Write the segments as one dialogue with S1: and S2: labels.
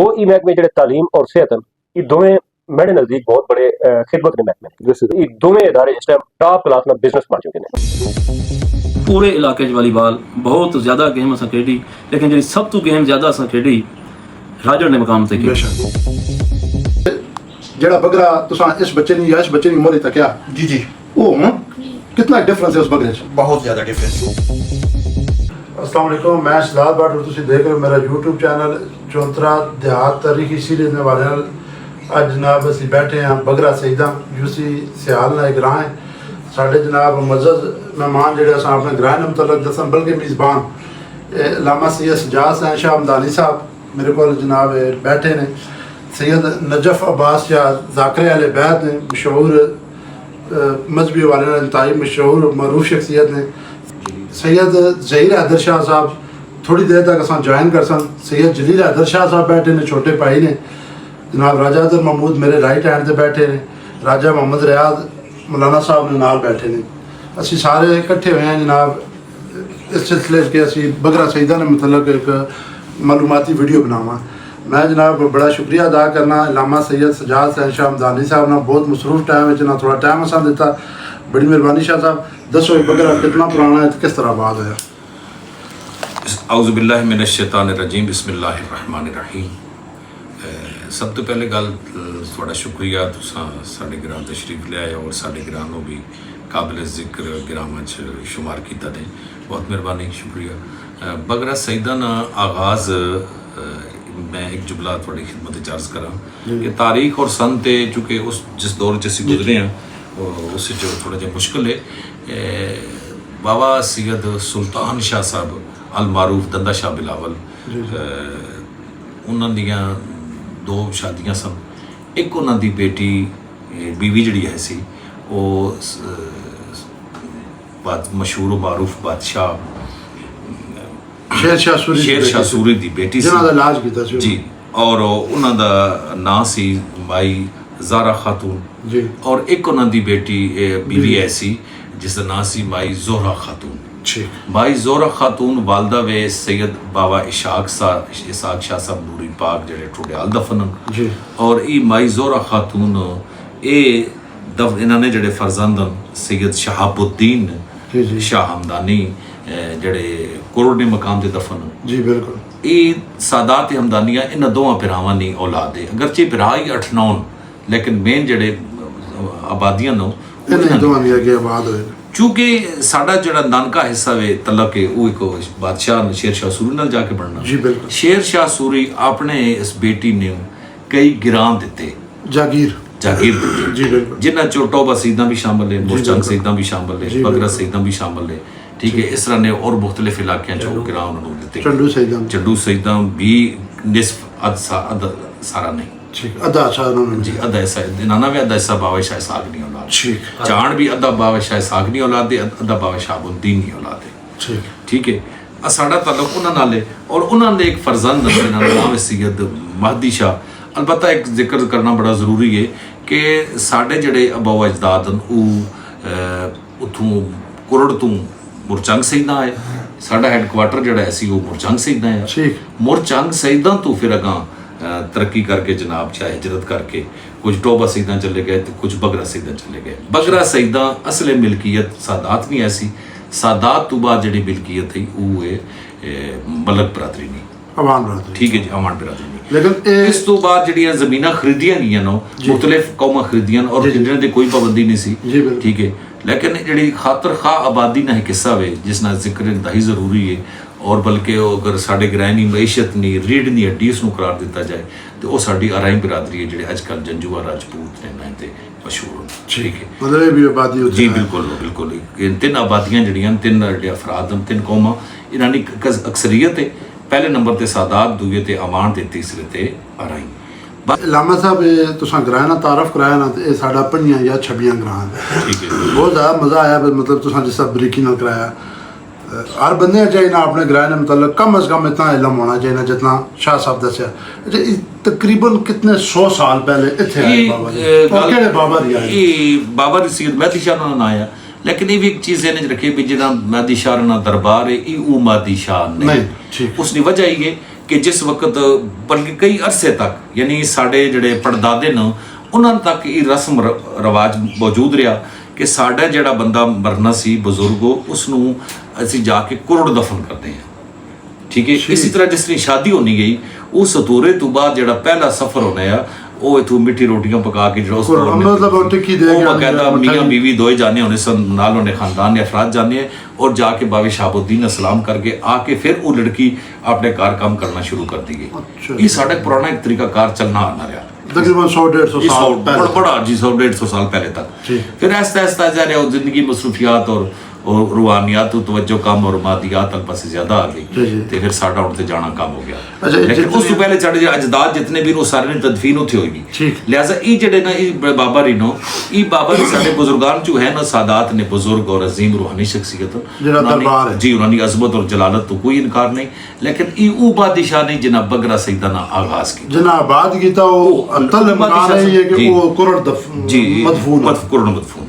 S1: वो ई महकमे जो तालीम और सेहत ये दोवें मेरे नज़दीक बहुत बड़े खिदमत के महकमे ये दोवें इदारे इस टाइम टॉप क्लास में बिजनेस बन चुके हैं।
S2: पूरे इलाके च वालीबाल बहुत ज़्यादा गेम असां खेडी, लेकिन जी सब तो गेम ज़्यादा असां खेडी राजड़ ने मकाम से
S3: जड़ा बगरा तुसा इस बच्चे ने या इस बच्चे ने मोरी तक
S4: जी जी
S3: ओ कितना डिफरेंस है उस बगरे च?
S4: बहुत ज़्यादा डिफरेंस।
S3: अस्सलाम वालेकुम, मैं शहजाद भट्ट और तुसी देख रहे हो मेरा यूट्यूब चैनल चौंतरा देहात तारीखी सीरीज ने वाले अज जनाब असी बैठे हैं बगरा सईदा यूसी सियाल ना एक ग्रां है साढ़े जनाब मज़ज़ मेहमान जो अस अपने ग्रां ने मुतलक दसन बल्कि मेज़बान लामा सैयद सजाद हैं शाह हमदानी साहब मेरे को जनाब बैठे ने सैयद नजफ अब्बास या जाकरे अल बैद ने मशहूर मजहबी वाले इंतहाई मशहूर मरूफ शख्सियत ने सैयद ज़हीर हैदर शाह साहब थोड़ी देर तक अस ज्वाइन कर सन सैयद जलील हैदर शाह साहब बैठे ने छोटे भाई ने जनाब राजा अदर महमूद मेरे राइट हैंड से बैठे ने राजा मोहम्मद रियाद मौलाना साहब ने नाल बैठे ने असी सारे इकट्ठे हुए हैं जनाब इस सिलसिले के असी बगरा सईदा ने मतलब एक मालूमाती वीडियो बनावा मैं जनाब बड़ा शुक्रिया अदा करना लामा सैयद सजाद सैन शाह हमदानी साहब ने बहुत मसरूफ टाइम है थोड़ा टाइम असा दिता बड़ी मेहरबानी शाह साहब दसो बगरा कितना पुराना है किस तरह बाद होया?
S5: औज़ु बिल्लाहि मिनश शैतानिर रजीम बिस्मिल्लाहिर रहमानिर रहीम। सब तो पहले गल थोड़ा शुक्रिया तुसां साडे ग्रां तशरीफ ले आए और साडे ग्रां नूं भी काबिल जिक्र ग्रामां च शुमार कीता ने बहुत मेहरबानी शुक्रिया। बगरा सईदा ना आगाज़ मैं एक जुमला थोड़ी खिदमत अर्ज करा कि तारीख और सन ते चूँकि उस जिस दौर च असीं गुजरे हैं उस थोड़ा जिहा मुश्किल है। बाबा सैयद सुल्तान शाह साहब अल मारूफ दंदा शाह बिलावल उन्हां दियां दो शादियां सन एक उन्हां दी बेटी बीवी जिहड़ी है सी मशहूर मारूफ बादशाह शेर शाह सूरी दी बेटी सी जी और उन्हां दा नां सी माई ज़ारा खातून और एक उन्हां दी बेटी बीवी ऐसी जिसका नाम सी माई जोहरा खातून। माई जोहरा खातून वालदा वे सैयद बाबा इशाक शाह साहब नूरी पाक जेड़े ठुडियाल दफन और ई माई जोहरा खातून इन्होंने जेड़े फरजंदन सैयद शहाबुद्दीन शाह हमदानी जेड़े कोरोडे मकाम दे दफन
S3: जी बिल्कुल
S5: ये सादात हमदानिया इन्हां दोवां भरावां दी औलाद है अगरचे भरा ही 8-9 लेकिन मेन जेड़े आबादियां नो चूँकि साडा जड़ा नानका हिस्सा वे तलक है वो एक बादशाह शेर शाह सूरी नाल जाके बनना शेर शाह सूरी अपने इस बेटी ने कई गिरां दिते जागीर जिन्हां चो टोबा सईदा भी शामिल है मुरचंग सईदा भी शामिल है बगरा सईदा भी शामिल है ठीक है। इस तरह ने और मुख्तलिफ इलाकों चो गिरां उन्होंने दिते चंडू सईदा भी निस्फ अद सारा नहीं अदा ऐसा नाना भी अदा ऐसा बाबा शाह साग नहीं औलाद चाण भी अदा बाबा शाह साग नहीं औलाद अदा बाबा शहाबुद्दीन नहीं औलाद है ठीक है। साडा ताल्लुक उन्हां नाल है और उन्हां दे एक फरजंद जिन्हां दा नाम है सैयद महदी शाह। अलबत्ता एक जिक्र करना बड़ा ज़रूरी है कि साडे जेड़े अबो अजदाद उत्थों कुरड़ तो मुरचंग सईदा है साडा हैडकुआटर जिहड़ा है सी वो मुरचंग सईदा है मुरचंग सईदा तो फिर अगां तरक्की करके जनाब चाहे हिजरत करके कुछ टोबा सईदा चले गए तो कुछ बगरा सईदा चले गए। बगरा सईदा असले मिल्कियत सादात नहीं ऐसी सादात तो बाद जी मिल्कियत थी वो है मलक बरादरी नहीं अवान बरादरी ठीक है जी अवान बरादरी नहीं लेकिन इस तो बाद जड़ियां जमीनां खरीदियां गईयां नो मुख्तलिफ कौमां खरीदियां और जिन्हें दी कोई पाबंदी नहीं सी ठीक है। लेकिन जी खातर खा आबादी ना एक हिस्सा वे जिसना जिक्र इंतहाई ज़रूरी है और बल्कि अगर साढ़े ग्रहणी मैशत नहीं रीढ़ नहीं हड्डी उसनूं करार दिता जाए तो वह साड़ी आराई बिरादरी है जिहड़े अजकल जंजुआ राजपूत ने नाम ते मशहूर ठीक है मतलब भी आबादी जी बिल्कुल बिल्कुल तीन आबादियां जड़ियां तीन अफराद तीन कौमां इन्हां दी अक्सरियत है पहले नंबर ते सादात दूए ते अमान ते तीसरे ते आराई।
S3: लामा साहब तुसां ग्रां ना तारफ कराया ना तो साडा 5 या 26 ग्रां ठीक है बहुत ज़्यादा मज़ा आया मतलब तुसां जिस तरह बरीकी नाल कराया हर बंदे चाहिए ना अपने ग्रां ने मतलब कम अज़ कम इतना इलम होना चाहिए ना जितना शाह साहब दसिया तकरीबन कितने 100 साल पहले इत्थे
S5: बाबा सैयद महदी शाह ना आया लेकिन ये भी एक चीज़ इन्हें रखी भी जिन्ना महदी शाह ना दरबार है ये मादी शाह नहीं उसकी वजह ये ਕਿ ਜਿਸ ਵਕਤ ਬਲਕਿ ਕਈ ਅਰਸੇ ਤੱਕ ਯਾਨੀ ਸਾਡੇ ਜਿਹੜੇ ਪੜਦਾਦੇ ਨੇ ਉਹਨਾਂ ਤੱਕ ਇਹ ਰਸਮ ਰਿਵਾਜ ਮੌਜੂਦ ਰਿਹਾ ਕਿ ਸਾਡਾ ਜਿਹੜਾ ਬੰਦਾ ਮਰਨਾ ਸੀ ਬਜ਼ੁਰਗੋ ਉਸ ਨੂੰ ਅਸੀਂ ਜਾ ਕੇ ਕੁਰੜ ਦਫਨ ਕਰਦੇ ਹਾਂ। ਠੀਕ ਹੈ, ਇਸੇ ਤਰ੍ਹਾਂ ਜਿਸ ਦੀ ਸ਼ਾਦੀ ਹੋਣੀ ਗਈ ਉਸ ਸਤੂਰੇ ਤੋਂ ਬਾਅਦ ਜਿਹੜਾ ਪਹਿਲਾ ਸਫ਼ਰ ਹੋਣਾ ਆ ਉਹ ਇਥੋਂ ਮਿੱਠੀ ਰੋਟੀਆਂ ਪਕਾ ਕੇ ਜਿਹੜਾ ਉਸ
S3: मतलब वो टिक्की दे
S5: ਉਹ ਬਕਾਇਦਾ ਮੀਆਂ ਬੀਵੀ ਦੋਏ ਜਾਣੇ ਹੋਣੇ ਸਨ, ਨਾਲ ਉਹਨੇ ਖਾਨਦਾਨ ਨੇ ਅਫਰਾਦ ਜਾਣੇ और जाके बाबे शाहबुद्दीन सलाम करके आके फिर वो लड़की अपने कार काम करना शुरू कर दी गई। ये साढ़े पुराना एक तरीका कार चलना आना रहा
S3: तकरीबन 100-150 साल पहले,
S5: बड़ा जी 100-150 साल पहले तक। फिर आहिस्ता आहिस्ता जा रहा जिंदगी मसरूफियात और रूहानियात तवज्जो कम और मादियात अल पासे ज्यादा आ गई तो फिर साडा उठते जाना कम हो गया। लेकिन उस तो पहले साडे अजदाद जितने भी सारे ने तदफीन उत्थे होगी। लिहाजा ये जड़े ना ये बाबा रीनो ये बाबा री साडे बुजुर्गान जो है ना सादात ने बुजुर्ग और अजीम रूहानी शख्सियत जी उन्होंने अजमत और जलालत तो कोई इनकार नहीं, लेकिन ये वो बादशाह नहीं जिन्हें बगरा सईदा ना आगाज की
S3: जिन्हें आबाद किया वो अंतल मकान है ये कि वो कुरड़
S5: मदफून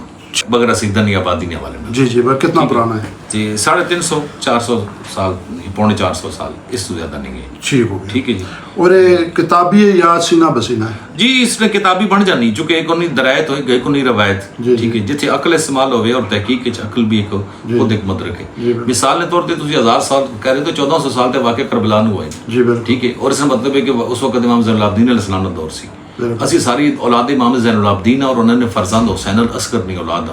S5: बगरा सईदा नहीं आबादी ने हवाले में।
S3: जी वह कितना पुराना है?
S5: जी 350-400 साल, 350 साल, इससे ज्यादा नहीं है। ठीक है जी।
S3: और ये किताबी है या सीना बसीना है
S5: जी? इसने किताबी बन जानी चूंकि एक उन्हीं दरायत हो गए उन्हीं रवायत। ठीक है, जिथे अकल इस्तेमाल होवे और तहकीक के अकल भी एक खुद एक मदरक है। मिसाल के तौर पर 1000 साल कह रहे तो 1400 साल तक वाकई करबला हुआ है। ठीक है, और इसका मतलब है कि उस वक्त इमाम ज़ैनुल इस्लाम का दौर सी असी सारी औलाद इमाम ज़ैनुल आबदीन और उन्होंने फरजंद हुसैन अल अस्कर नहीं औलाद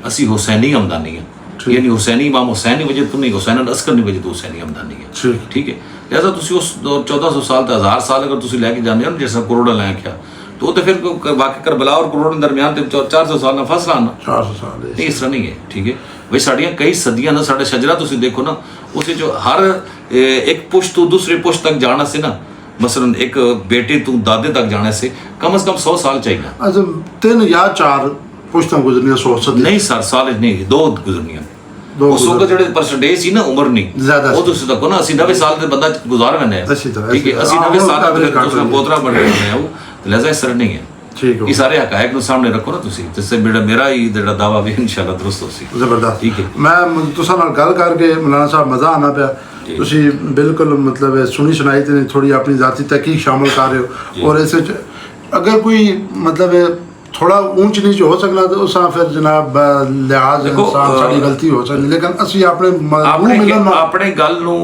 S5: असी हुसैनी हमदानी है, यानी हुसैनी इमाम हुसैन की वजह तो नहीं हुसैन अल अस्कर की वजह तो हुसैनी हमदानी है। ठीक है, लिहाजा तुसी उस 1400 साल तो 1000 साल अगर तुसी लैके जाने हो ना जैसा करोड़ लै क्या तो फिर वाकई करबला और करोड़ के दरमियान 400 साल का फासला आना 400 साल नहीं, इस तरह नहीं है। ठीक है भाई, साड़ियाँ कई सदियाँ ना साढ़े शजरा तुसी देखो ना उसे जो हर एक पुश्त तो दूसरे पुश्त तक जाना से ना मसलन एक बेटे तू दादे तक जाने से कम 100 साल चाहिए।
S3: अच्छा 3 या 4 पुश्तां गुजरनियां 100
S5: नहीं सर साल नहीं 2 गुजरनियां उस वक्त जेडे परसेंटेज सी ना उम्र नहीं ज्यादा वो तुसी तको ना 80-90 साल दे बंदा गुजार वने ठीक है 80-90 साल दे उसका पोतरा बन रहे हैं वो लिहाजा इस तरह नहीं है। ठीक है, ये सारे हकायक नु सामने रखो ना तुसी जिससे मेरा ही जेड़ा दावा भी इंशाल्लाह दुरुस्त होसी।
S3: जबरदस्त।
S5: ठीक है,
S3: मैं तुसा नाल गल करके मौलाना साहब मजा आना पिया तुसी बिल्कुल मतलब सुनी सुनाई ते थोड़ी अपनी जाती तहकीक शामिल कर रहे हो और ऐसे अगर कोई मतलब थोड़ा ऊंच नीच हो सकना तो उस फिर जनाब लिहाज साडी गलती हो सकती, लेकिन असि
S5: अपने गल नु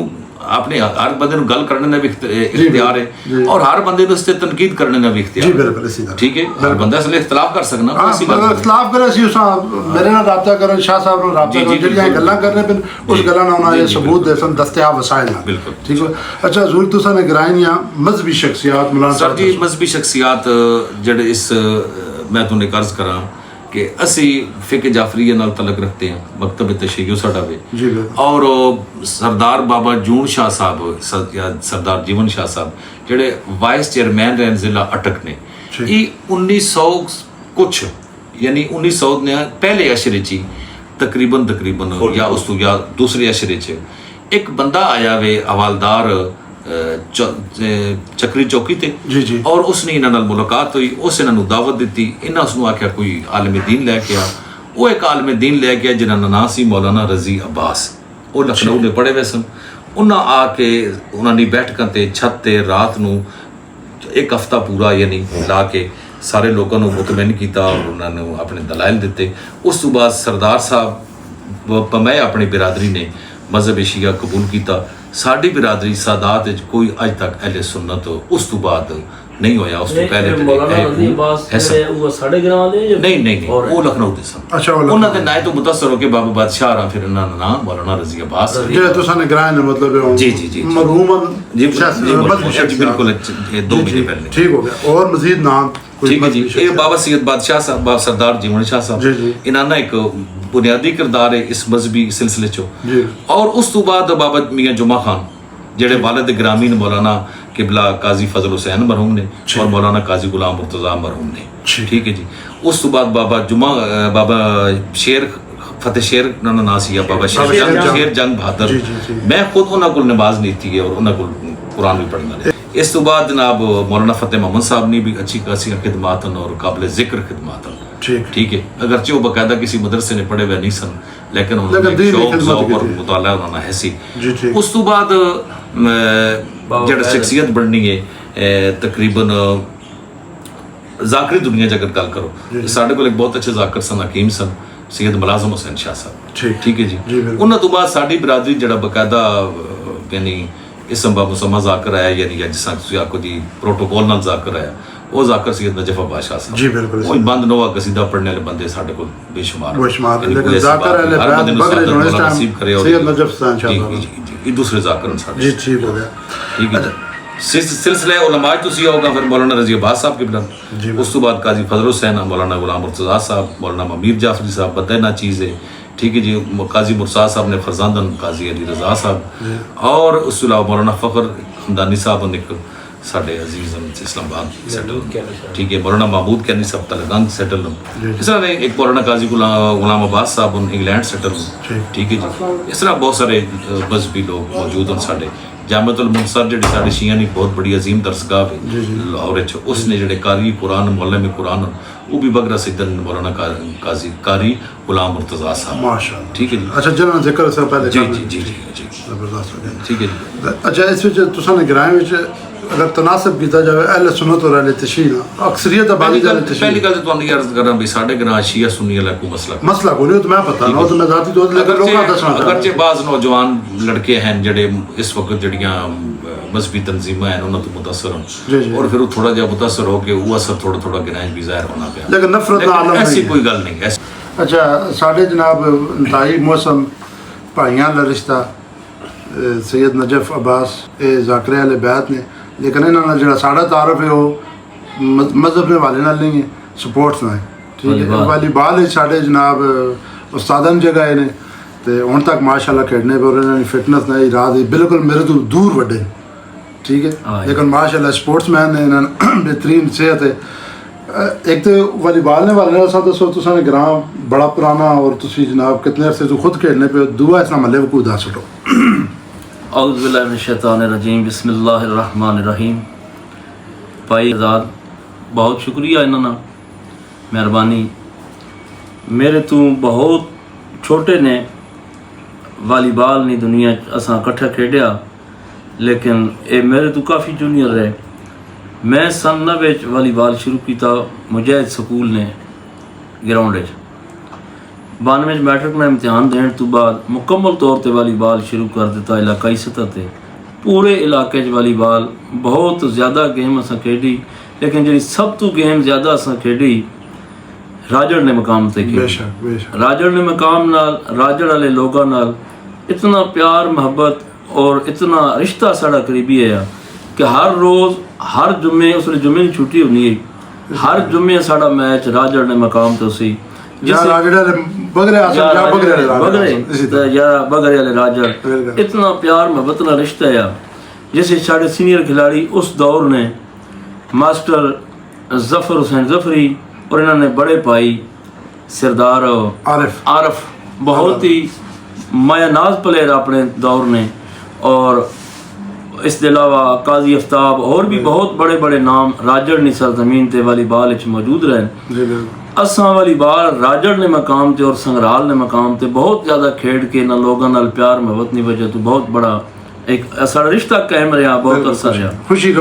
S5: अपने हर बंदे नु गल करने का भी इख्तियार है और हर बंदे नु इसते तनकीद करने का भी इख्तियार है। बिल्कुल इसी तरह। ठीक है, हर बंदा इसलिए इख्तिलाफ कर सकना
S3: अगर इख्तिलाफ करे असि उस मेरे नाल राब्ता करो शाह साहब नाल राब्ता करो जेड़ियां गल्लां करने पे उस गल्लां नाल उन्हें सबूत दे सन दस्तयाब वसाइल नाल।
S5: बिल्कुल ठीक
S3: है। अच्छा हुजूर तुसा ने गिराइयां मजहबी शख्सियत मौलाना
S5: साहब जी मजहबी शख्सियत जेड़े इस मैं तुमने कर्ज करा कि असी फिक जाफरिया नाल तलक रखते हैं मकतब तशय्युअ साडा वे और सरदार बाबा जून शाह साहब या सरदार जीवन शाह साहब जेडे वाइस चेयरमैन रहे जिला अटक ने ये 1900 कुछ यानी 1900 ने पहले अशरे ची तकरीबन या उस तो या दूसरे अशरे च एक बंदा आया वे हवालदार चक्री चौकी ते और उसने इन्हां नाल मुलाकात हुई उस इन्हां नूं दावत दी इन्हां उसनूं आख्या कोई आलिम दीन लैके आ वो एक आलिम दीन लैके आ जिन्हां दा नाम सी मौलाना रजी अब्बास वो लखनऊ दे पढ़े हुए सन उन्हां आके उन्हां दी बैठकां ते छत ते रात नूं एक हफ्ता पूरा यानी ला के सारे लोगों को मुतमईन किया और उन्होंने अपने दलाइल दिते। उस तो बाद सरदार साहब मैं अपनी बिरादरी ने मजहब शिया कबूल किया साड़ी बिरादरी सादात कोई अज तक अहले सुन्नत उस तो बाद नहीं होया उस तो पहले नहीं वो लखनऊ दे सन। अच्छा उन्होंने नाय तो मुतासर हो के बाबा बादशाह रा फिर इन्हां दा नाम मौलाना रजी अब्बास
S3: जे तुसा ने गिराया ने मतलब
S5: जी
S3: मरहूमन
S5: जी बिल्कुल 2 महीने पहले
S3: ठीक हो गया। और मजीद नाम
S5: ठीक है जी ये बाबा सैयद बादशाह साहब सरदार जीवन शाह साहब इन्हां ना एक बुनियादी किरदार है इस मजहबी सिलसिले चो और उस तो बाद बाबा मियां जुमा खान जेड़े वालिद ग्रामीण मौलाना किबला काजी फजल हुसैन मरहूम ने और मौलाना काजी गुलाम मुर्तजा मरहूम ने। ठीक है जी, उस तो बाद बाबा शेर फतेह शेर ना सी बाबा शेर जंग बहादुर मैं खुद उन्होंने को नमाज नहीं थी और उन्होंने को कुरान भी पढ़ना। इस तो बाद जनाब मौलाना फतेह मोहम्मद साहब ने भी अच्छी खासी खिदमात और काबिल जिक्र खिदमात। ठीक है, अगरचे वो बाकायदा किसी मदरसे ने पढ़े हुए नहीं सन लेकिन उन्होंने शौक और मुताला उन्होंने है सी। उस तो बाद
S2: बहुत
S5: शख्सियत बननी है तकरीबन ਜ਼ਾਕਰੀ ਦੁਨੀਆ 'ਚ ਅਗਰ ਗੱਲ ਕਰੋ ਸਾਡੇ ਕੋਲ ਇੱਕ ਬਹੁਤ ਅੱਛੇ ਜ਼ਾਕਰ ਸਨ ਹਕੀਮ ਸਨ ਸੈयद ਮੁਲਾਜ਼ਮ ਹੁਸੈਨ ਸ਼ਾਹ ਸਾਹਿਬ ਠੀਕ ਹੈ ਜੀ ਉਹਨਾਂ ਤੋਂ ਬਾਅਦ ਸਾਡੀ ਬਰਾਦਰੀ ਜਿਹੜਾ ਬਕਾਇਦਾ ਯਾਨੀ ਇਸਮ ਬਾ ਮੁਸਮਾ ਜ਼ਾਕਰ ਆਇਆ ਯਾਨੀ ਜਿਸ ਤਰ੍ਹਾਂ ਤੁਸੀਂ ਆਖੋ ਜੀ ਪ੍ਰੋਟੋਕੋਲ ਨਾਲ ਜ਼ਾਕਰ ਆਇਆ ਉਹ ਜ਼ਾਕਰ ਸੈयद ਨਜਫ ਅਬਾਸ ਸ਼ਾਹ ਸਾਹਿਬ
S3: ਜੀ ਬਿਲਕੁਲ
S5: ਉਹ ਬੰਦ ਨੋਵਾ ਕਸੀਦਾ ਪੜ੍ਹਨੇ ਵਾਲੇ ਬੰਦੇ ਸਾਡੇ ਕੋਲ ਬੇਸ਼ੁਮਾਰ
S3: ਲੇਕਿਨ ਜ਼ਾਕਰ ਅਲੇ ਬਗਰੇ ਨੂੰ ਇਸ ਟਾਈਮ ਸੈयद ਨਜਫ ਹੁਸੈਨ ਸ਼ਾਹ ਸਾਹਿਬ
S5: ਇਹ ਦੂਸਰੇ ਜ਼ਾਕਰ ਸਾਡੇ
S3: ਜੀ ਠੀਕ ਹੋ ਗਿਆ
S5: ਠੀਕ ਹੈ सिलसिला उलमा तुसी होगा फिर मौलाना रजी अब्बास साहब के बिलन उस तो बाद काजी फजल हुसैन मौलाना गुलाम मुर्तज़ा साहब मौलाना अमीर जाफरी साहब बदना चीज़ है ठीक है जी काजी मुर्सा साहब ने फरजानदन काजी अली रज़ा साहब और उसके अलावा मौलाना फ़खर हमदानी साहब ने साढ़े अजीज़ इस्लामाबाद सेटल ठीक है मौलाना महमूद कैनी साहब तलगंज सेटल इस तरह एक मौलाना काजी गुलाम अब्बास साहब इंग्लैंड सेटल ठीक है जी इस तरह बहुत सारे मजहबी लोग मौजूद हैं साढ़े जामतुल मुनसर जी साढ़े शिया की बहुत बड़ी अजीम दरसगाह है लाहौर उसने जोड़े कारी कुरान मौलम कुरान वो भी बगरा सिद्धन मौलाना काजी कारी गुलाम मुर्तज़ा साहब
S3: माशाअल्लाह
S5: ठीक है जी
S3: अच्छा जिन्होंने जिक्र से पहले
S5: जी जी जी जी
S3: जबरदस्त हो गया
S5: ठीक है जी
S3: अच्छा इस विच तुसां ग्रां विच अगर तनासब किया जाए अहले सुन्नत और अहले तशय्युन अक्सरियत आबादी दा
S5: पहली
S3: तशय्युन
S5: गल तो तुहानू अर्ज करा भी साढ़े ग्रां शिया सुन्नी वाला कोई मसला
S3: मसला कोई तो मैं पता ना तो मैं जाती तो लेकिन लोग दसना
S5: अगरचे बाज़ नौजवान लड़के हैं जड़े इस वक्त जड़ियां मजहबी तंजीमें हैं उन्होंने तो मुतासर हों और फिर वो थोड़ा जहा मुतासर हो के वो असर थोड़ा थोड़ा गिराज भी ज़ाहिर होना पाया
S3: लेकिन नफरत ना आलम
S5: ऐसी
S3: नहीं
S5: कोई गल नहीं ऐसी
S3: अच्छा साढ़े जनाब इंतहाई मौसम भाइयां दा रिश्ता सैयद नजफ अब्बास ये ज़ाकरे वाले बैत ने लेकिन इन्होंने जो साढ़ा तारफ है वो मजहब के हवाले नाल नहीं है स्पोर्ट्स ना है ठीक है वालीबाल साढ़े जनाब उस्तादन जगह ने तो हुण तक माशाअल्लाह खेडने पर इन्होंने फिटनेस नहीं रात बिल्कुल मेरे तो दूर वड्डे ठीक है लेकिन माशाअल्लाह स्पोर्ट्समैन ने इन्होंने बेहतरीन सेहत है एक तो वालीबाल ने वाले साथ दसो तुसां ग्रां बड़ा पुराना और तुसी जनाब कितने अरसे तो खुद खेलने पे दुआ इस महल्ले को दस छो
S2: औज़ु बिल्लाहि मिनश शैतानिर रजीम बिस्मिल्लाहिर रहमानिर रहीम भाई आज़ाद बहुत शुक्रिया इन्होंने मेहरबानी मेरे तू बहुत छोटे ने वालीबाल नहीं दुनिया असा कट्ठा खेडिया लेकिन ये मेरे तो काफ़ी जूनियर है मैं सन 90 वालीबाल शुरू किया मुजाहिद स्कूल ने ग्राउंड 92 मैट्रिक में इम्तिहान देने तो बाद मुकम्मल तौर पर वालीबाल शुरू कर दिता इलाकाई सतह पर पूरे इलाके वालीबाल बहुत ज़्यादा गेम असा खेडी लेकिन जी सब तो गेम ज़्यादा असा खेडी राजड़ ने मकाम ते की राजड़ ने मकाम नाल राजड़ वाले लोगों नाल इतना प्यार मोहब्बत और इतना रिश्ता साड़ा करीबी है कि हर रोज़ हर जुम्मे उसने जुम्मे की छुट्टी होनी है हर जुम्मे साड़ा मैच राजड़ ने मकाम तो सी बगरे वाले राजड़ इतना प्यार मोहब्बत ना रिश्ता है जैसे साढ़े सीनियर खिलाड़ी उस दौर ने मास्टर जफर हुसैन जफरी और इन्होंने बड़े भाई सरदार आरफ बहुत ही मायानाज प्लेयर अपने दौर ने और इसके अलावा काजी आफ्ताब और भी बहुत बड़े बड़े नाम राजड़ नी सरजमीन ते वालीबाल मौजूद रहे असा वालीबाल राजड़ ने मकाम ते और संगराल ने मकाम ते बहुत ज़्यादा खेड के ना लोगों नाल प्यार मोहब्बत नहीं वजह तो बहुत बड़ा एक सारा रिश्ता कायम रहा बहुत अरसा रहा खुशी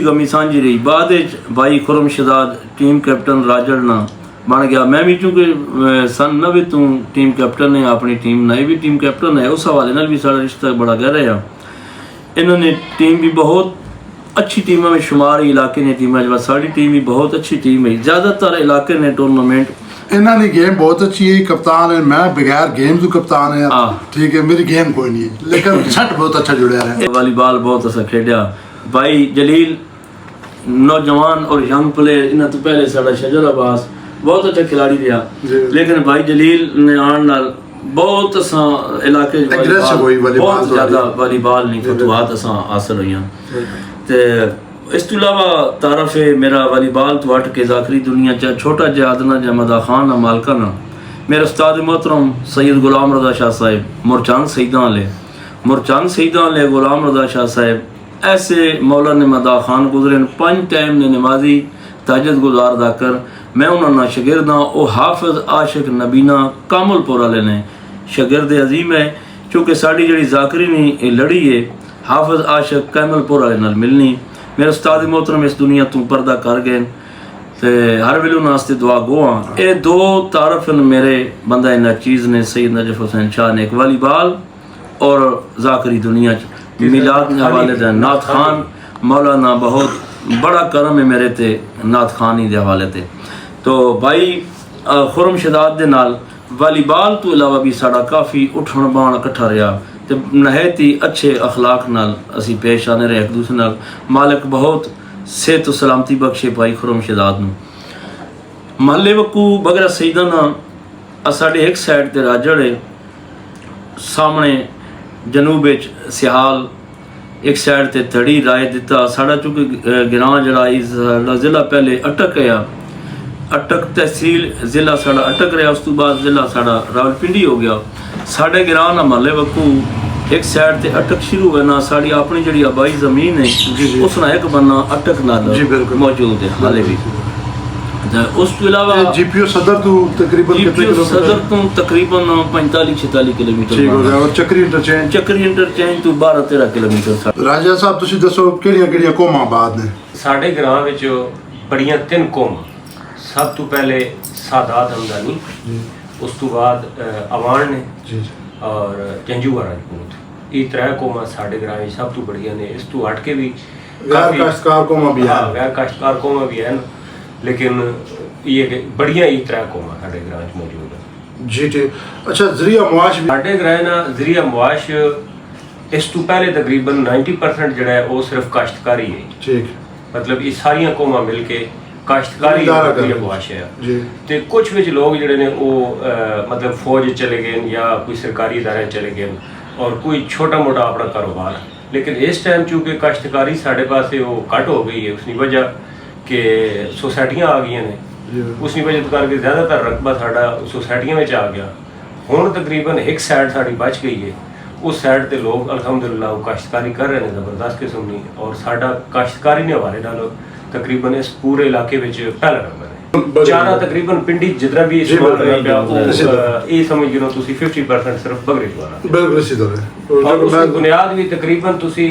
S2: गमी सांझी रही बाद भाई खुरम शहजाद टीम कैप्टन राजड़ ना बन गया मैं भी चूँकि सन 90 तू टीम कैप्टन है अपनी टीम नई भी टीम कैप्टन है उस हवाले नाल भी सारा रिश्ता बड़ा गहरा है इन्होंने टीम भी बहुत अच्छी टीमों में शुमार इलाके ने टीम साड़ी टीम भी बहुत अच्छी टीम है ज़्यादातर इलाके ने टूर्नामेंट
S3: इन्होंने गेम बहुत अच्छी है कप्तान है मैं बगैर गेम तो कप्तान है ठीक है मेरी गेम कोई नहीं है लेकिन छठ बहुत अच्छा जुड़ा है
S2: वालीबाल बहुत अच्छा खेड़ा भाई जलील नौजवान और यंग प्लेयर इन्हें तो पहले साड़ा शजर अब्बास बहुत अच्छा खिलाड़ी रहा लेकिन भाई जलील ने आने नाल बहुत असा इलाके बहुत ज़्यादा वालीबाल नहीं फतवात असा हासिल हुई ते इस तो अलावा तारफ है मेरा वालीबाल तो हट के ज़ाकरी दुनिया च छोटा जहादना जमदा खान ना मालका ना मेरे उस्ताद मोहतरम सैयद गुलाम रज़ा शाह साहिब मुरचांद सईदा ले गुलाम रज़ा शाह साहिब ऐसे मौला ने मदा खान गुजरे 5 टाइम ने नमाजी ताजद गुजार दाकर मैं उन्होंने शगिरद हाँ वो हाफिज आशिक नबीना कामुलपुर वाले ने शगिरद अजीम है क्योंकि साड़ी जी ज़ाकरी ने लड़ी है हाफिज आशिक कैमलपुर वाले नाल मिलनी। मेरे उस्ताद मोहतरम इस दुनिया तू पर्दा कर गए ते हर वेले उन्होंने दुआ गो हाँ। ये दो तारफ मेरे बंदा इन्ना चीज़ ने सैयद नजफ हुसैन शाह ने एक वालीबाल और जाकरी दुनिया मिलाद के हवाले से नात खान मौलाना बहुत बड़ा करम है मेरे ते नात खानी के हवाले ते। तो भाई खुरम शदाद दे नाल वालीबाल तो इलावा भी साड़ा काफ़ी उठन बहन इकट्ठा रहा तो नहायत ही अच्छे अखलाक नाल असी पेश आने रहे एक दूसरे नाल। मालिक बहुत सेहत सलामती बख्शे भाई खुरम शदाद नूं। महल्ले वकू बगैरा सईदा ना साढ़े एक साइड ते राजड़ है, सामने जनूब सिहाल, एक साइड ते धड़ी राय दिता। साढ़ा चूंकि गिरां जड़ा साढ़ा ज़िला पहले अटक है, अटक तहसील ज़िला साढ़ा अटक रहा, उस तो बाद ज़िला साढ़ा रावलपिंडी हो गया। साढ़े गिरां ना महल्ले वकू एक साइड ते अटक शुरू है ना, साड़ी अपनी जड़ी आबाई ज़मीन है उसना एक बन्ना अटक नाल मौजूद है हाले भी। उस तो अलावा
S3: जीपीओ सदर तो तकरीबन
S2: सदर तो तकरीबन 45-46 किलोमीटर
S3: और चक्री
S2: इंटरचेंज तो 12-13 किलोमीटर।
S3: राजा साहब तुसी दसो किहड़ियां कौमां बाद ने
S1: साढ़े ग्रां विच बड़ियां 3 कौमां। सब तो पहले सादात हमदानी, उस तो बाद अवान ने और जंजूआ राजपूत। ये 3 कौमां साढ़े ग्रां विच सब तो बढ़िया ने। इस तो हट के भी
S3: गैर काश्तकार कौमां भी है,
S1: गैर काश्तकार कौमां भी है, लेकिन ये बढ़िया ही 3 कौमां साढ़े ग्रां च मौजूद है।
S3: जी ठीक। अच्छा जरिया मुआश भी
S1: साढ़े ग्रां ना जरिया मुआश इस तो पहले तकरीबन 90% जड़ा है वो सिर्फ काश्तकारी है।
S3: ठीक,
S1: मतलब ये सारियां कौमां मिल के काश्तकारी जरिया मुआश है।
S3: जी
S1: ते कुछ विच लोग जड़े ने वो मतलब फौज चले गए या कोई सरकारी इदारे चले गए और कोई छोटा मोटा अपना कारोबार। लेकिन इस टाइम चूँकि काश्तकारी साढ़े पास वो घट हो गई है, उसकी वजह कि सोसाइटियाँ आ गई ने, उसकी वजह करके ज़्यादातर रकबा साढ़ा सोसाइटियां में आ गया। हुण तकरीबन एक साइड साड़ी बच गई है, उस साइड ते लोग अल्हम्दुलिल्लाह वो काश्तकारी कर रहे हैं ज़बरदस्त किस्म की। और साडा काश्तकारी ने हवाले नाल तकरीबन इस पूरे इलाके में पहला नंबर है। जाना तकरीबन पिंडी जितना भी इस्तेमाल करना पिया ये समझ गिनो तुसी 50% सिर्फ बगरे वाला
S3: बिल्कुल इसी तरह।
S1: और उसकी बुनियाद भी तकरीबन तुसी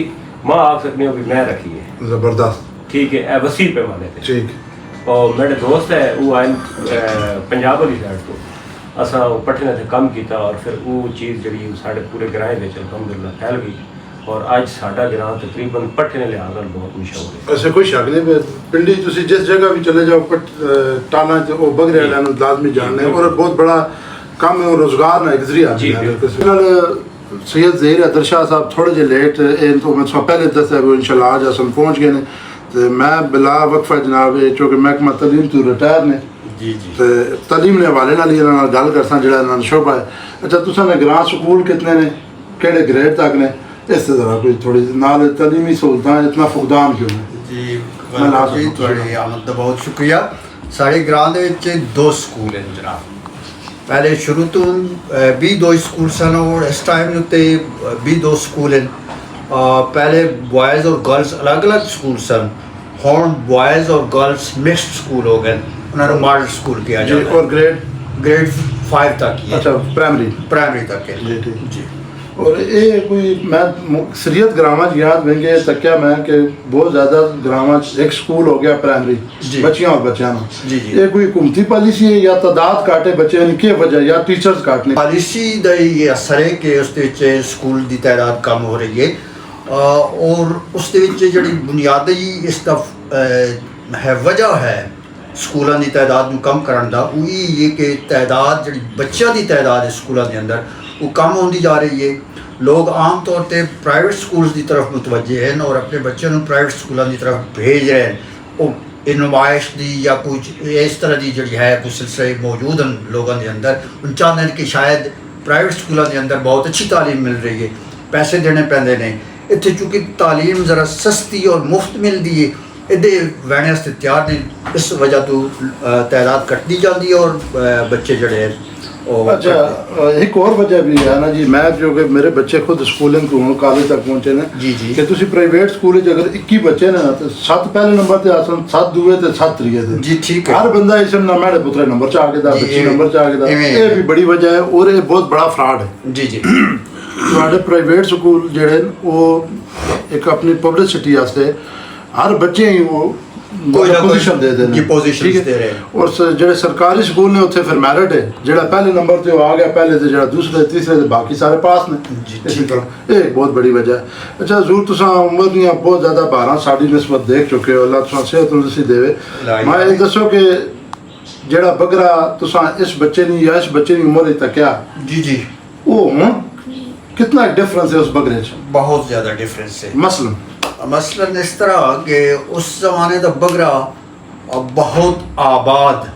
S1: मां आख सकते हो कि मैं रखी है
S3: जबरदस्त।
S1: ठीक है, वसी पैमाने पे।
S3: ठीक।
S1: और मेरे दोस्त है वो आए पंजाब वाली साइड तो असा पट्ठे ने काम किया और फिर वो चीज़ जी साढ़े पूरे ग्रां में अल्हम्दुलिल्लाह फैल गई और आज साडा ग्रां तकरीबन पट्ठे ने लिहाज नाल बहुत मशहूर है।
S3: ऐसे कोई शक नहीं, पिंडी तुसी जिस जगह भी चले जाओ टाला वो बगरे वाले नु लाजमी जानने और बहुत बड़ा काम है और रोजगार ना एक जरिया है। सैयद ज़हीर हैदर शाह साहब थोड़े जे लेट तो मैं पहले दस इंशाल्लाह आज असन पहुँच गए ने। तो मैं बिला वक्फा जनाब चूँकि महकमा तलीम तो रिटायर ने तो तलीम ने हवाले नाल इन्हां गल करसा जिहड़ा इन्हां दा शोबा है। अच्छा तुसां ने ग्रां स्कूल कितने ने, केड़े ग्रेड तक ने, इस तरह कोई थोड़ी नाल तलीमी सहूलतां इतना फुकदान क्यों है?
S6: जी थोड़ी आमद का बहुत शुक्रिया। साढ़े ग्रां दे विच 2 स्कूल हैं जनाब। पहले शुरू तो भी 2 स्कूल सन और इस टाइम उत्ते भी 2 स्कूल हैं। पहले बॉयज़ और गर्ल्स अलग अलग स्कूल सन, हुण बॉयज़ और गर्ल्स मिक्सड स्कूल हो गए, उन्होंने मॉडल स्कूल किया जाता है।
S3: और ग्रेड
S6: 5 तक ही है।
S3: अच्छा प्राइमरी
S6: तक है
S3: जी ठीक
S6: जी।
S3: और ये कोई मैं सरियत ग्रामां याद वेंगे तक्या मैं कि बहुत ज़्यादा ग्रामां एक स्कूल हो गया प्राइमरी बच्चियां और बच्चों
S6: जी जी।
S3: ये कोई हुकूमती पॉलिसी है या तादाद काटे बच्चे की वजह या टीचर्स काटने
S6: पॉलिसी का ये असर है कि उस स्कूल की तादाद कम हो रही है और उस जी बुनियादी इसका है वजह है स्कूलों की तादाद कम करने का वही ये कि तादाद जी बच्चों की तादाद स्कूलों के अंदर वो कम होती जा रही है। लोग आम तौर पर प्राइवेट स्कूल्स की तरफ मुतवज्जे हैं और अपने बच्चों को प्राइवेट स्कूलों की तरफ भेज रहे हैं। वो नुमाइश की या कुछ इस तरह की जी है कुछ सिलसिले मौजूद हैं लोगों के अंदर, उन चाहते हैं कि शायद प्राइवेट स्कूलों के अंदर बहुत अच्छी तालीम मिल रही है, पैसे देने पैंदे ने। इत्थे चूँकि तालीम ज़रा सस्ती और मुफ्त मिलती है, इधे वहने वास्ते तैयार ने, इस वजह तो तादाद घटती जाती है और बच्चे जड़े हैं।
S3: अच्छा एक और वजह भी है ना जी, मैं जो कि मेरे बच्चे खुद स्कूलिंग तो हूँ कॉलेज तक पहुँचे ने
S6: जी जी
S3: कि तुसी प्राइवेट स्कूल अगर 21 बच्चे ने तो 7 पहले नंबर ते आसन 7 दूए ते 7 त्रीए ते
S6: जी ठीक है।
S3: हर बंदा इसमें ना मैडे पुत्रे नंबर च आ गया बच्ची नंबर च आ गया, ये भी बड़ी वजह है और ये बहुत बड़ा फ्रॉड है।
S6: जी जी।
S3: ਤੁਹਾਡੇ ਪ੍ਰਾਈਵੇਟ ਸਕੂਲ ਜਿਹੜੇ ਨੇ ਉਹ ਇੱਕ ਆਪਣੀ ਪਬਲਿਸਿਟੀ ਵਾਸਤੇ ਹਰ ਬੱਚੇ ਹੀ ਉਹ
S6: ਕੋਈ ਨਾ ਕੋਈ
S3: ਪੋਜੀਸ਼ਨ ਦੇ ਦੇਣ
S6: ਜੀ positions
S3: ਠੀਕ ਹੈ?
S6: ਦੇ ਰਹੇ।
S3: ਔਰ ਜਿਹੜੇ ਸਰਕਾਰੀ ਸਕੂਲ ਨੇ ਉੱਥੇ ਫਿਰ ਮੈਰਿਟ ਹੈ, ਜਿਹੜਾ ਪਹਿਲੇ ਨੰਬਰ ਤੇ ਉਹ ਆ ਗਿਆ ਪਹਿਲੇ ਤੇ ਜਿਹੜਾ ਦੂਸਰੇ ਤੀਸਰੇ ਤੇ ਬਾਕੀ ਸਾਰੇ ਪਾਸ ਨੇ
S6: ਜੀ,
S3: ਇਸੇ
S6: ਠੀਕ ਹੈ।
S3: ਤਰ੍ਹਾਂ ਇਹ ਬਹੁਤ ਬੜੀ ਵਜ੍ਹਾ ਹੈ। ਅੱਛਾ ਜ਼ਰੂਰ ਤੁਸੀਂ ਉਮਰ ਦੀਆਂ ਬਹੁਤ ਜ਼ਿਆਦਾ 12 ਸਾਡੀ ਨਿਸਬਤ ਦੇਖ ਚੁੱਕੇ ਹੋ, ਅੱਲਾਹ ਤੁਸੀਂ ਸਿਹਤ ਤੰਦਰੁਸਤੀ ਦੇਵੇ। ਮੈਂ ਇਹ ਦੱਸੋ ਕਿ ਜਿਹੜਾ ਬਗਰਾ ਤੁਸੀਂ ਇਸ ਬੱਚੇ ਦੀ ਜਾਂ ਇਸ ਬੱਚੇ ਦੀ ਉਮਰ ਤੱਕਿਆ
S6: जी
S3: ਉਹ ਹੁਣ कितना डिफरेंस है उस बकरे च
S6: बहुत ज़्यादा डिफरेंस है।
S3: मसलन
S6: मसलन इस तरह कि उस ज़माने का बगरा बहुत आबाद,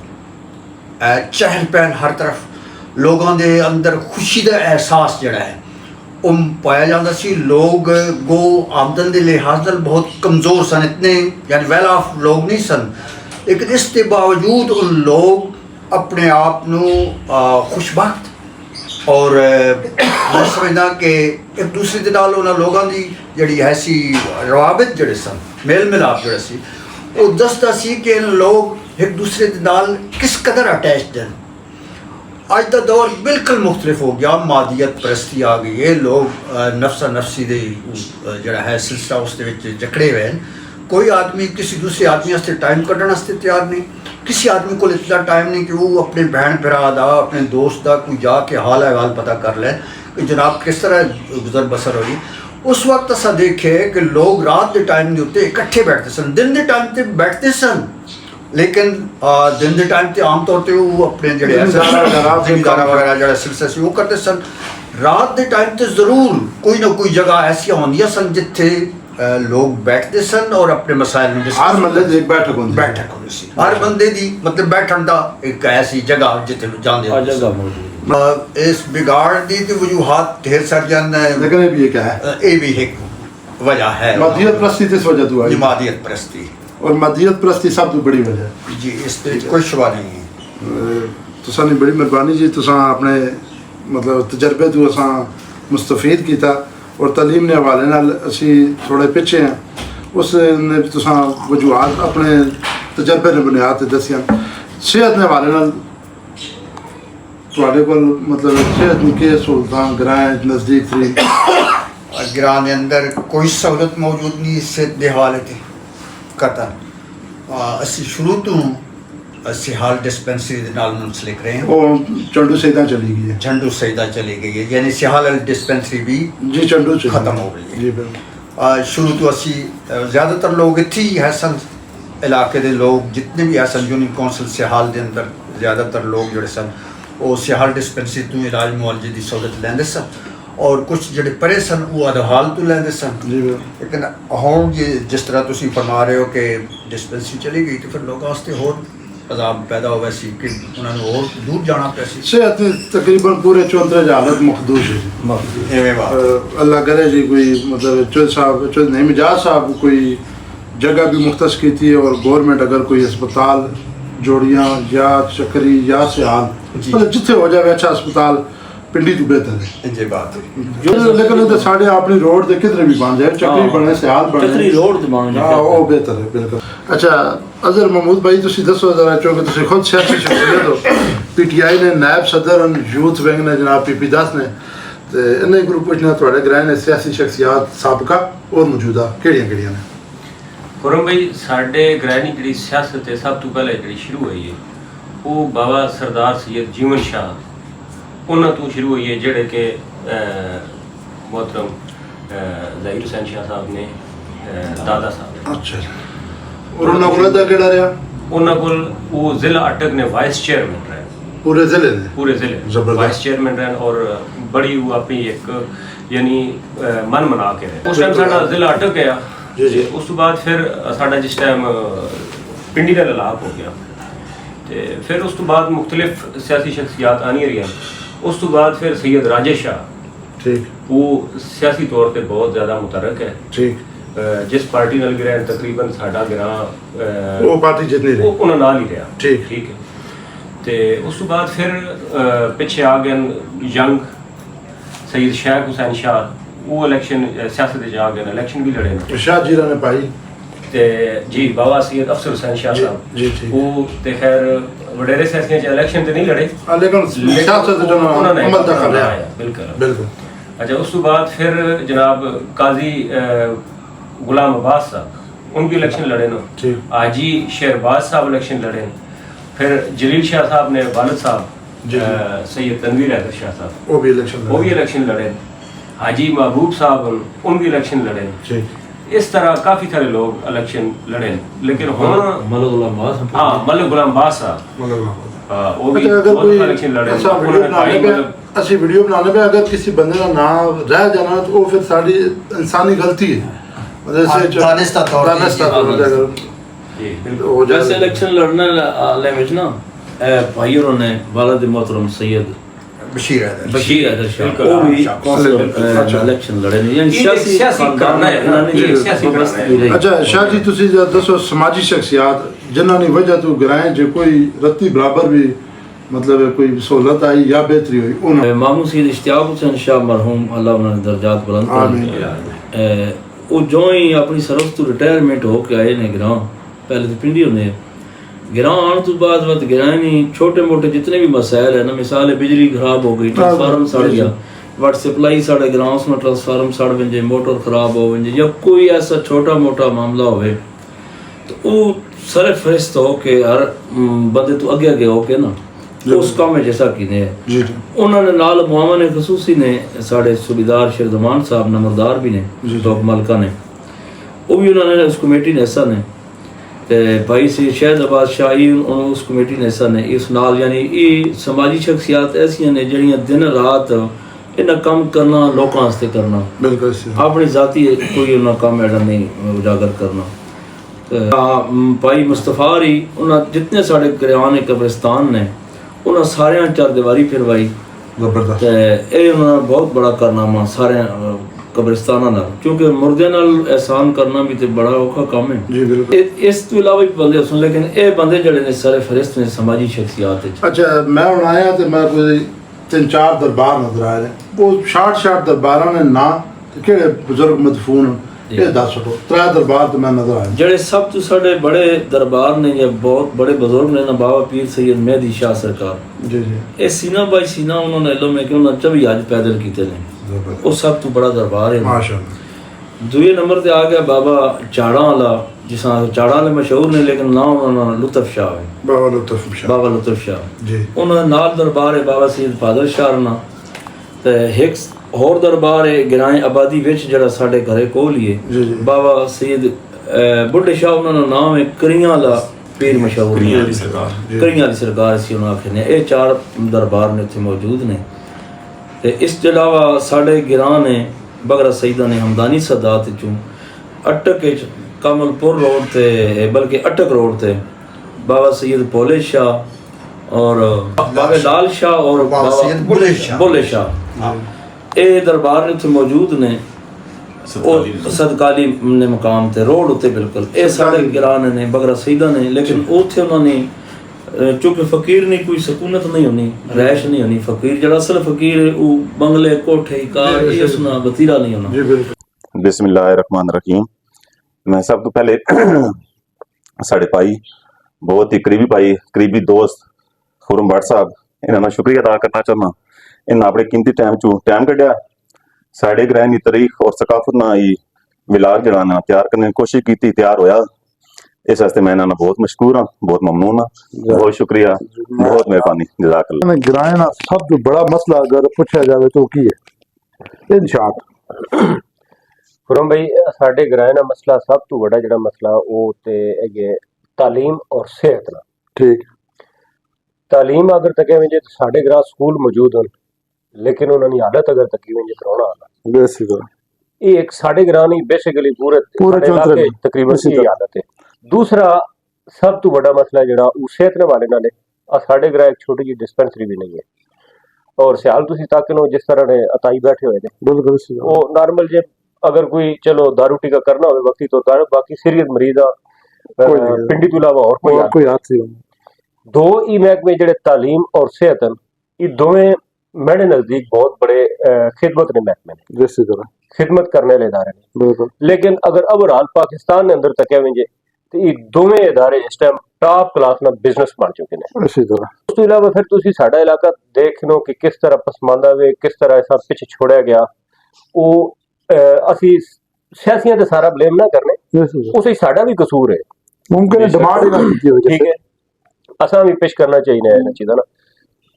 S6: चहल पहल हर तरफ लोगों के अंदर खुशी का एहसास जड़ा है वो पाया जाता सी। लोग गो आमदन के लिहाज नाल बहुत कमज़ोर सन, इतने यानी वेल ऑफ लोग नहीं सन, लेकिन इसके बावजूद उन लोग अपने आप को खुशबख्त और मैं समझदा कि एक दूसरे के नाल उन्होंने लोगों की जड़ी ऐसी रवाबित जड़े सन, मेल मिलाप जड़ा सी वो दसदा सी कि इन लोग एक दूसरे के नाल किस कदर अटैच्ड हैं। अज का दौर बिल्कुल मुख्तलिफ हो गया, मादियत परस्ती आ गई है, लोग नफसा नफसी दे जड़ा है सिलसिला उस जकड़े हुए हैं। कोई आदमी किसी दूसरे आदमी वास्ते टाइम कड्ढण वास्ते तैयार नहीं, किसी आदमी को इतना टाइम नहीं कि वो अपने भैन भरा दा अपने दोस्त का कोई जाके हाल अहवाल पता कर ले कि जनाब किस तरह गुजर बसर हुई। उस वक्त असा देखे कि लोग रात के टाइम के उत्ते इकट्ठे बैठते सन, दिन के टाइम ते बैठते सन, लेकिन दिन के टाइम ते आम तौर पर वो अपने जड़े जिमीदारा वगैरह जड़ा सिलसिला सी वो करते सन। रात के टाइम ते जरूर कोई ना कोई जगह ऐसी होंदियां सन जिथे लोग बैठते सन और अपने मसाइल में
S3: हर महल्ले च एक बैठक होंदी
S6: बैठक होंदी सी, हर बंदे दी मतलब बैठण दा एक ऐसी जगह जिथे जांदे होंदे। इस बिगाड़ दी ते वजूहात ढेर सारी जन,
S3: लेकिन ये भी एक है,
S6: ये भी एक वजह है
S3: मादियत परस्ती इस वजह तो आई,
S6: जमादियत परस्ती
S3: और मादियत परस्ती सब तो बड़ी वजह है
S6: जी, इस पे कोई शुबा नहीं है।
S3: तुसां दी बड़ी मेहरबानी जी, तुसां अपने मतलब तजर्बे तो असां मुस्तफीद कीता और तालीम के हवाले नाल असी थोड़े पिछे हैं, उस ने तुसां वजूहात अपने तजर्बे ने बुनियाद ते दसियां। सेहत के हवाले नाल तुहाडे कोल मतलब सेहत दी के सहूलतां ग्रां नज़दीक थी?
S6: ग्रां के अंदर कोई सहूलत मौजूद नहीं सेहत के हवाले ते कतन। असी शुरू तो सिहाल डिस्पेंसरी के नाल मुंसलिक रहे हैं,
S3: वो चंडू सईदा चली गई है,
S6: झंडू सईदा चली गई है, यानी सिहाल डिस्पेंसरी भी
S3: जी चंडू चली
S6: खत्म हो गई है।
S3: जी बिल्कुल।
S6: शुरू तो असी ज़्यादातर लोग इत्थे ही है सन, इलाके के लोग जितने भी है सन यूनियन कौंसल सिहाल के अंदर ज़्यादातर लोग जोड़े सन वो सिहाल डिस्पेंसरी तो इलाज मुआलजे की सहूलत लैंदे सन, और कुछ जोड़े परे सन वो अदहाल तो लैंदे सन।
S3: जी बिल्कुल।
S6: लेकिन हुण ये जिस तरह तुसीं फरमा रहे हो कि डिस्पेंसरी चली गई तो फिर लोगों वास्ते होर अजाब पैदा हुआ सी कि उन्होंने और दूर जाना पिया सी।
S3: सेहत तकरीबन पूरे 34 हालत मखदूश है।
S6: एवें बात
S3: अल्लाह करे जी कोई मतलब चौधरी साहब चौधरी नहीं मिजाज साहब कोई जगह भी मुख्तस की थी और गवर्नमेंट अगर कोई अस्पताल जोड़ियाँ या चक्री या सिहाल मतलब जिथे हो जाए अच्छा अस्पताल पिंडी तो बेहतर है
S6: ये बात है।
S3: जो लेकिन तो साढ़े अपनी रोड के किधर भी बन जाए चक्री बने सिहाल बने
S2: चक्री रोड ते बन जाए।
S3: हाँ वो बेहतर है बिल्कुल। अच्छा अजहर महमूद भाई तुसी दसो जरा चूंकि तुसी खुद सियासी शख्सियत हो, पीटीआई ने नायब सदर यूथ विंग ने जनाब पीपी 10 ने ते इन्हें ग्रुप पुछना थोड़े ग्रां ने सियासी शख्सियत साबका और मौजूदा केड़ियां ने?
S1: खुरम भाई साढ़े ग्रहणी जी सियासत है सब तो पहले जी शुरू हुई है वो बाबा सरदार सैयद जीवन शाह उन्होंने तो शुरू हुई है जेड़े के मोहतरम ज़हीर हुसैन शाह साहब ने दादा साहब।
S3: अच्छा और उन्होंने को लदा केड़ा रहा?
S1: उन्होंने को वो जिला अटक ने वाइस चेयरमैन रहे
S3: पूरे जिले ने?
S1: पूरे जिले
S3: जबरदस्त।
S1: वाइस चेयरमैन रहे और बड़ी वो अपनी एक यानी मन मना के रहे। उस टाइम साडा जिला अटक गया
S3: जी जी।
S1: उस तो बाद फिर साडा जिस टाइम पिंडी का ललाप हो गया तो फिर उस तो बाद मुख्तलिफ सियासी शख्सियात आनी रही। उस तो बाद फिर सैयद राजेश शाह
S3: ठीक
S1: वो सियासी तौर पर बहुत ज़्यादा मुतरक है।
S3: ठीक
S1: जिस पार्टी नाल गिरा तकरीबन साडा गिरा
S3: वो पार्टी जितनी
S1: वो उन्होंने नाल ही रहा।
S3: ठीक।
S1: ठीक है तो उस तो बाद फिर पिछे आ गए यंग सैयद शेख हुसैन शाह वो इलेक्शन सियासत आ गए इलेक्शन भी लड़े ना
S3: शाह जीरा ने पाई
S1: ते जी बाबा सैयद अफसर हुसैन शाह साहब
S3: जी ठीक।
S1: वो ते खैर वडेरे सियासियां च इलेक्शन ते नहीं लड़े
S3: लेकिन सियासत जो
S1: उन्होंने
S3: अमल दखल
S1: है
S3: है
S1: बिल्कुल।
S3: बिल्कुल।
S1: अच्छा, उस तो बाद फिर जनाब काजी गुलाम अब्बास साहब उनकी इलेक्शन लड़े ना,
S3: ठीक।
S1: हाजी शहरबाज साहब इलेक्शन लड़े, फिर जलील शाह साहब ने वालिद साहब सैयद तनवीर हैदर शाह साहब
S3: वो भी इलेक्शन
S1: लड़े, हाजी महबूब साहब उनकी इलेक्शन लड़े।
S3: ठीक।
S1: इस तरह काफ़ी सारे लोग इलेक्शन लड़े, लेकिन हुण
S2: मलिक गुलाम अब्बास
S1: हाँ मलिक गुलाम अब्बास साहब वो भी
S3: अगर
S1: बहुत
S3: कोई
S1: इलेक्शन लड़े।
S3: ऐसा वीडियो
S1: उन्होंने
S3: बनाने
S1: भाई
S3: पे
S1: मतलब
S3: ਅਸੀਂ ਵੀਡੀਓ ਬਣਾने पे अगर किसी बंदे का नाम रह जाना तो वो फिर साड़ी इंसानी गलती है, जैसे
S6: दानिस्ता तौर पे
S1: जी, बिल्कुल।
S3: हो
S2: वैसे
S3: जाए
S2: इलेक्शन लड़ने वाले में ना भाई और ने वालिद मोहतरम सैयद
S6: बशीर हैदर
S2: बशीर हैदर शाह
S1: बिल्कुल,
S2: वो भी
S1: हाँ,
S2: कौंसल इलेक्शन लड़े ने, यानी
S1: ये सियासी करना है ना, ये सियासी करना है।
S3: अच्छा शाह जी ਤੁਸੀਂ ਦੱਸੋ समाजी शख्सियात जिन्हों ने वजह तो गिराए जो कोई रत्ती बराबर भी मतलब कोई सहूलत आई या बेहतरी हुई उन्होंने
S2: मामू सैयद इश्तियाक हुसैन शाह मरहूम अल्लाह उन्होंने दर्जात बुलंद करे, वो जो ही अपनी सर्विस तो रिटायरमेंट हो के आए ने ग्रां, पहले तो पिंडी होने ग्रां आने तो बाद वत ग्रां नहीं छोटे मोटे जितने भी मसाइल है ना, मिसाल है बिजली खराब हो गई, ट्रांसफार्मर सड़ गया, वाटर सप्लाई साढ़े ग्रां उसमें ट्रांसफार्मर सड़ वंजे, मोटर खराब हो वंजे, या कोई ऐसा छोटा मोटा मामला होवे तो वो सर फहरिस्त हो के हर बंदे तो अगे अगे हो के ना उस काम में जैसा कि ने
S3: जी
S2: उन्होंने नाल मुआवन खसूसी ने साढ़े सूबेदार शिरदमान साहब नंबरदार भी ने टॉप मलका ने वो भी उन्होंने उस कमेटी ने हिस्सा ने ते भाई से शहद अब्बास शाही उस कमेटी ने हिस्सा ने इस नाल, यानी ये समाजी शख्सियात ऐसी ने जड़ियाँ दिन रात इन्हें काम करना लोगों वास्ते करना,
S3: बिल्कुल
S2: अपनी जाती कोई उन्हें काम ऐसा नहीं उजागर करना। भाई मुस्तफा ही उन्हें जितने साढ़े गरियान कब्रिस्तान ने उन्हें सारे चार दीवारी फिरवाई,
S3: जबरदस्त
S2: ये उन्होंने बहुत बड़ा कारनामा सारे कब्रिस्ताना नाल, क्योंकि मुर्दे नाल एहसान करना भी तो बड़ा औखा काम है
S3: जी बिल्कुल।
S2: इस तो इलावा भी बंदे सुन, लेकिन ये बंदे जड़े ने सारे फरिश्त ने समाजी शख्सियात है।
S3: अच्छा मैं हूँ आया तो मैं कोई 3-4 दरबार नजर आए वो शार्ट दरबार ने ना केड़े बुजुर्ग मदफून ये दस छो 3 दरबार तो मैं नजर आए
S2: जड़े सब तो साढ़े बड़े दरबार ने या बहुत बड़े बुजुर्ग ने ना बाबा पीर सैयद मेहदी शाह सरकार,
S3: जी जी
S2: ये सीना बाई सीना उन्होंने इलम है कि उन्होंने 24 हज पैदल किए ने, वो सब तो बड़ा दरबार है।
S3: माशाअल्लाह।
S2: दूसरे नंबर पे आ गया बाबा चाड़ा वाला, जिस चाड़ा वाले मशहूर ने लेकिन नाम उन्होंने लुत्फ शाह है,
S3: बाबा लुत्फ शाह
S2: बाबा लुत्फ शाह
S3: जी।
S2: उन्होंने नाल दरबार है बाबा सैयद फादर शाह ना, ते हिक्स होर दरबार है गिराएं आबादी विच जड़ा साडे घरे कोल ही
S3: जी, जी।
S2: है बाबा सैयद बुढ़े शाह उन्होंने नाम है करियां वाला पीर मशहूर
S5: करियां वाली सरकार।
S2: करियां वाली सरकार सी उन्होंने आखे ने, ये 4 दरबार ने इत्थे मौजूद ने। ते इस तो इलावा साढ़े गिरां ने बगरा सईदा ने हमदानी सदात चूँ अटक कमलपुर रोड ते बल्कि अटक रोड ते बाबा सैयद भोले शाह और बाबा लाल शाह और
S6: बाबा सैयद बुल्ले शाह
S2: ये दरबार इत्थे मौजूद ने, सदकाली ने मकाम ते रोड उत्ते बिल्कुल ये साढ़े गिरान ने बगरा सईदा ने, लेकिन उत्थे उन्होंने चूंकि फकीर नहीं कोई सकूनत नहीं होनी, रैश नहीं होनी, फकीर जड़ा असल फकीर वो बंगले कोठे कार ये सुना बतीरा नहीं होना।
S3: जी बिल्कुल।
S7: बिस्मिल्लाहिर्रहमानिर्रहीम। मैं सब तो पहले साढ़े भाई बहुत ही करीबी दोस्त खुरम भट्ट साहब इन्होंने शुक्रिया अदा करना चाहना, इन्हें अपने कीमती टाइम कढ़िया साढ़े ग्रह की तारीख और सकाफत ना ही विलाग जड़ा तैयार करने की कोशिश की, तैयार होया। इस वास्ते मैं इन्होंने बहुत मशकूर हाँ, बहुत ममनून हाँ, बहुत शुक्रिया, बहुत मेहरबानी, जज़ाकल्लाह।
S3: गिराए ना सब तो बड़ा मसला अगर पूछा जाए तो की है इन शार्ट
S1: खुरम भाई साढ़े ग्रां दा मसला सब तो बड़ा जड़ा मसला वो ते है तालीम और सेहत ना।
S3: ठीक।
S1: तालीम अगर तके वंजे तो साढ़े ग्रां स्कूल मौजूद हैं, लेकिन उन्होंने हालत अगर तकी वंजे करोना हालत
S3: बेसिक
S1: ये एक साढ़े ग्रां नहीं बेसिकली पूरे साढ़े इलाके तकरीबन ये हालत है। दूसरा सब तो बड़ा मसला जड़ा वो सेहत ने वाले नाले साढ़े ग्रां एक छोटी जी डिस्पेंसरी भी नहीं है, और सियाल तुसी ताकनो जिस तरह ने अताई बैठे हुए ने वो नॉर्मल जे अगर कोई चलो दारू टीका करना हो वक्ती तो बाकी सीरियस मरीज पिंडी तो इलावा और कोई
S3: हाथ से
S1: दो ही महकमे जड़े तालीम और सेहत हैं, ये दोवें मेरे नजदीक बहुत बड़े खिदमत ने महकमे ने,
S3: जैसी तरह
S1: खिदमत करने वाले इदारे ने।
S3: बिल्कुल।
S1: लेकिन अगर ओवरऑल पाकिस्तान के अंदर तक वंजे तो ये दोवें इदारे इस टाइम टॉप क्लास ना बिजनेस बन चुके हैं।
S3: इसी तरह
S1: उस तो इलावा फिर तुसी साडा इलाका देख लो कि किस तरह पसमानदा वे किस तरह ऐसा पिछ छोड़ा गया, ਉਹ ਅਸੀਂ ਸਿਆਸੀਆਂ ਤੇ ਸਾਰਾ ਬਲੇਮ ਨਾ ਕਰਨੇ, ਉਸ ਵਿੱਚ ਸਾਡਾ ਵੀ ਕਸੂਰ ਹੈ।
S3: ਮੁਮਕਿਨ ਹੈ ਡਿਮਾਂਡ ਹੀ ਨਾ ਕੀਤੀ ਹੋਵੇ,
S1: ਠੀਕ ਹੈ, ਅਸਾਂ ਵੀ ਪੇਸ਼ ਕਰਨਾ ਚਾਹੀਦਾ ਹੈ ਇਹਨਾਂ ਚੀਜ਼ਾਂ ਨਾ।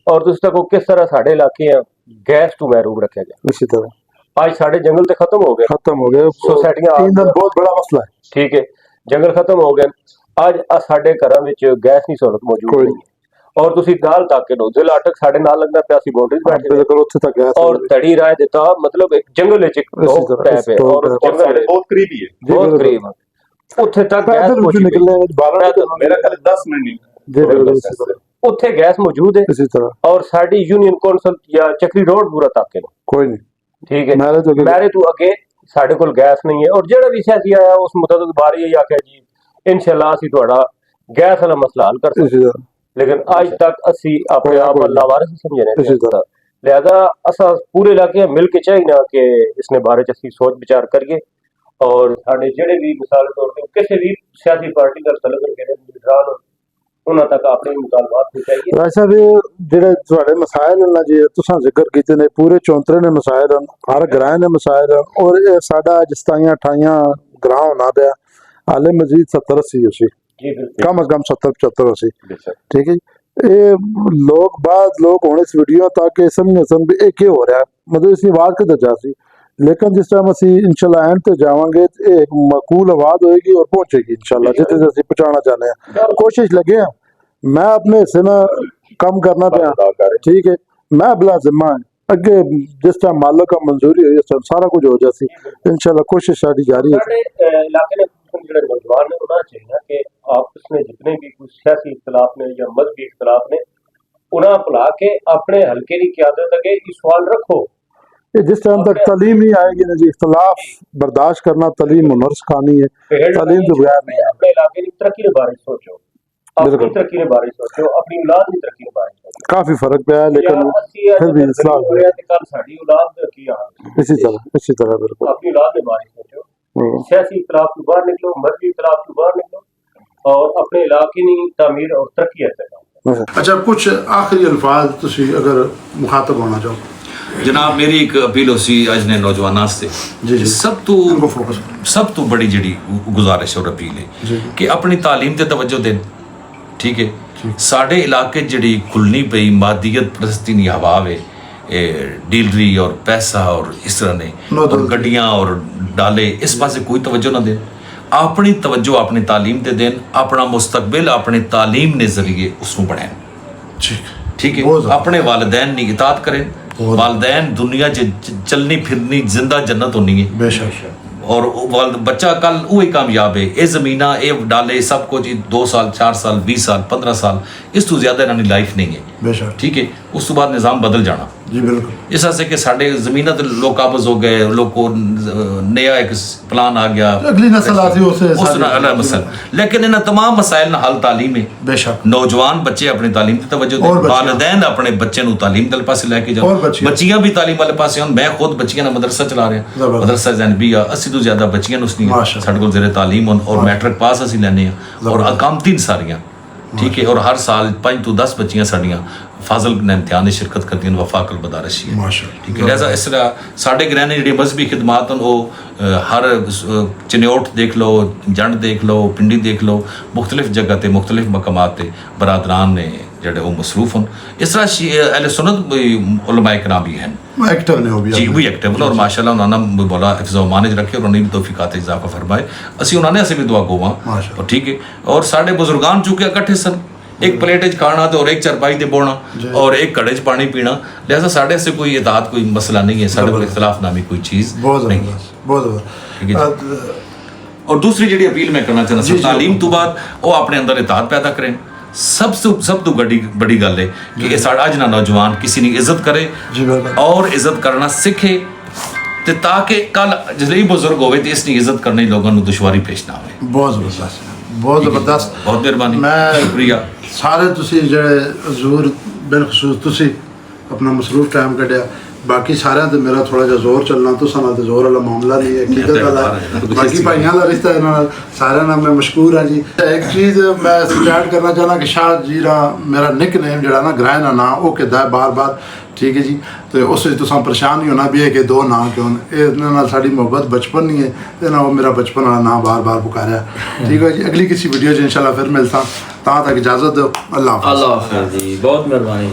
S1: ਔਰ ਤੁਸੀਂ ਤੱਕ ਕਿਸ ਤਰ੍ਹਾਂ ਸਾਡੇ ਇਲਾਕੇ ਆ ਗੈਸ ਤੋਂ ਮਹਿਰੂਮ ਰੱਖਿਆ ਗਿਆ।
S3: ਇਸੇ ਤਰ੍ਹਾਂ
S1: ਅੱਜ ਸਾਡੇ ਜੰਗਲ ਤੇ ਖਤਮ ਹੋ गए, सोसाइटियां
S3: बहुत बड़ा मसला है।
S1: ठीक है, जंगल खत्म हो गए, आज साडे घरां विच गैस की सहूलत मौजूद नहीं है। और तुसी नाल ताके लो जिला अटक साडे नाल लगदा पिया सी बाउंड्रीज बैठे
S3: बिल्कुल उत्थे तक गैस
S1: और तड़ी राय देता, मतलब एक जंगल विच एक टैप है और जंगल
S7: बहुत करीबी है,
S1: बहुत करीब उत्थे तक गैस पहुंच
S3: निकलने
S7: मेरा ख्याल 10 मिनट
S1: उत्थे गैस मौजूद है।
S3: इसी तरह
S1: और साडी यूनियन कौंसल या चक्री रोड पूरा ताके लो,
S3: कोई नहीं,
S1: ठीक है, मेरे तो अगे साढ़े कोल गैस नहीं है। और जेड़ा भी सियासी आया उस मुतअद्दिद बारी ये आख्या जी इंशाअल्लाह असी तुहाड़ा गैस वाला मसला हल कर सकते, लेकिन आज तक असी अपने आप लावारिस समझने। लिहाजा असा पूरे इलाके मिल के चाहिए कि इसने बारे च असी सोच विचार करिए और साढ़े जेड़े भी मिसाल तौर पर किसी भी सियासी पार्टी का तलक रखे लीडरान उन्हां तक अपने मुतालबात पहुंचाइए।
S3: वैसे भी जेड़े तुहाडे मसाइल ना जी तुसां जिक्र कीते ने, पूरे 34 ने मसाइल हर ग्राह ने मसाइल, और ये साडा जिस ताईं 28 ग्राह होना पिया हाले मजीद 70-80 उसी कम अज कम 70-75 उसी, ठीक है। ये लोग हुण इस वीडियो तक समझन भी ये क्या हो रहा है, मतलब इसकी आवाज किधर जा सी, लेकिन जिस टाइम असी इंशाल्लाह एंड ते जावांगे एक मकूल आवाज होएगी और पहुंचेगी इंशाल्लाह जिथे असी पहुंचाना चाहते हैं। कोशिश लगे हैं, मैं अपने हिस्से में कम करना पाया, ठीक है, मैं बिला जिम्मा है अगे जिस टाइम मालिक का मंजूरी हुई उस टाइम सारा कुछ हो जासी इंशाल्लाह। कोशिश साडी जारी है।
S1: इलाके में जो नौजवान ने होना चाहिए कि आपस में जितने भी कुछ सियासी इख्तलाफ ने या मजहबी इख्तलाफ ने उन्हें भुला के अपने हल्के की क्यादत अगे सवाल रखो।
S3: जिस टाइम तक तालीम ही आएगी ना जी, इख्तलाफ बर्दाश्त करना, तालीम हुनर सिखानी है, तालीम के बगैर नहीं।
S1: अपने इलाके की तरक्की के बारे में सोचो, अपनी तरक्की के बारे में सोचो, अपनी औलाद की तरक्की के बारे में सोचो।
S3: काफी फर्क पे है, लेकिन फिर भी इस्लाम
S1: कल साडी औलाद की हाल
S3: इसी तरह बिल्कुल
S1: अपनी औलाद के बारे में सोचो। सियासी इख्तलाफ से बाहर निकलो, मजहबी इख्तलाफ से बाहर निकलो और अपने इलाके की तामीर और तरक्की करते।
S3: अच्छा, कुछ आखिरी अल्फाज तुसी अगर मुखातब होना चाहो।
S5: जनाब मेरी एक अपील उसी अज ने नौजवानों से सब तो बड़ी जी गुजारिश और अपील है कि अपनी तालीम ते तवज्जो दें, ठीक है। साढ़े इलाके जी खुलनी पई मादियत परस्ती नी हवा है, डीलरी और पैसा और इस तरह ने और गड्डियाँ और डाले, इस पासे कोई तवज्जो ना दें। अपनी तवज्जो अपनी तालीम ते दें, अपना मुस्तकबिल अपनी तालीम ने जरिए उसको बढ़ाएं, ठीक है। अपने वालिदैन की इताअत करें, वालिदैन दुनिया चलनी फिरनी जिंदा जन्नत होनी है बेशक, और बच्चा कल वही कामयाब है। ये जमीना ये डाले सब कुछ 2 साल 4 साल 20 साल 15 साल इस तो ज्यादा इन्होंने लाइफ नहीं है बेशक, ठीक है। उस तो बाद निज़ाम बदल जाना
S3: जी बिल्कुल।
S5: इस से कि साढ़े जमीना तो लोग काबज हो गए, लोग को नया एक प्लान आ गया,
S3: अगली नस्ल आती है उस
S5: अलग मसल, लेकिन इन तमाम मसाइल हल तालीम है
S3: बेशक।
S5: नौजवान बच्चे अपनी तालीम की तवज्जो दें, वालिदैन अपने बच्चे को तालीम दल पासे लेके जाओ, बच्चियां भी तालीम वाले पासे होन। मैं खुद बच्चियां का मदरसा चला रहा, मदरसा जैनबी आ, 80 तो ज्यादा बच्चियां साढ़े को जेरे तालीम होन और मैट्रिक पास असी लैने और अकामतीन सारियां, ठीक है। और हर साल 5 तो 10 बच्चियां साड़ियां फाजल ने इम्तिहान में शिरकत करती हैं, वफाकल बदारशी है, ठीक है। लिहाजा इस तरह साढ़े ग्रह ने जी मजहबी खिदमात वो हर चन्योट देख लो, जंड देख लो, पिंडी देख लो, मुख्तलिफ जगह ते मुख्तलिफ मकामात ते बरादरान ने जड़े वो मसरूफ हों। इस तरह अहले सुन्नत उलमाए कराम भी हैं
S3: एक्टिव ने हो भी
S5: जी, वही एक्टिव और माशाल्लाह उन्होंने बोला हिफ्ज़ मानिज रखे और उन्हें भी तौफीकात इजाफा फरमाए। असी उन्होंने असे भी दुआ गोवा और ठीक है। और साढ़े बुजुर्गान चुके इकट्ठे सन, एक प्लेट च खाना तो और एक चरपाई ते बोना और एक घड़े च पानी पीना। लिहाजा साढ़े से कोई इताअत कोई मसला नहीं है, साढ़े को इख्तलाफ नामी कोई चीज़ नहीं है, ठीक है। और दूसरी जी अपील मैं करना चाहता हूँ, तालीम तो बाद वो अपने अंदर इताअत पैदा करें। सब तो बड़ी गल है कि साढ़ा अज ना नौजवान किसी की इज्जत करे और इज्जत करना सीखे, ताकि कल जिसले बुजुर्ग होवे तो इसकी इज्जत करने लोगों को दुश्वारी पेश ना आए।
S3: बहुत ज़बरदस्त, बहुत ज़बरदस्त,
S5: बहुत मेहरबानी,
S3: मैं
S5: शुक्रिया
S3: सारे तुसी जेड़े हजूर बिलखसूस तुसी अपना मसरूफ टाइम कढ़िया, बाकी सारे ते मेरा थोड़ा जिहा जोर चलना, तुसां नाल ते जोर वाला मामला नहीं है, हकीकत वाला है। बाकी भाइयों का रिश्ता इन्हां नाल सारे नाल मैं मशहूर हाँ जी। एक चीज़ मैं स्टार्ट करना चाहना कि शाह जी दा मेरा निक नेम जड़ा ना ग्रह ना नाम वो किदा है बार बार, ठीक है जी। तो उस तुसां परेशान नहीं होना भी है कि दो नाम क्यों, इन्हां नाल साडी मोहब्बत बचपन नहीं है, ते ना वो मेरा बचपन वाला नाम बार बार पुकारा। ठीक है जी, अगली किसी वीडियो इंशाल्लाह फिर मिलता, तक इजाज़त दो। अल्लाह हाफ़िज़।
S2: अल्लाह हाफ़िज़ जी, बहुत मेहरबानी।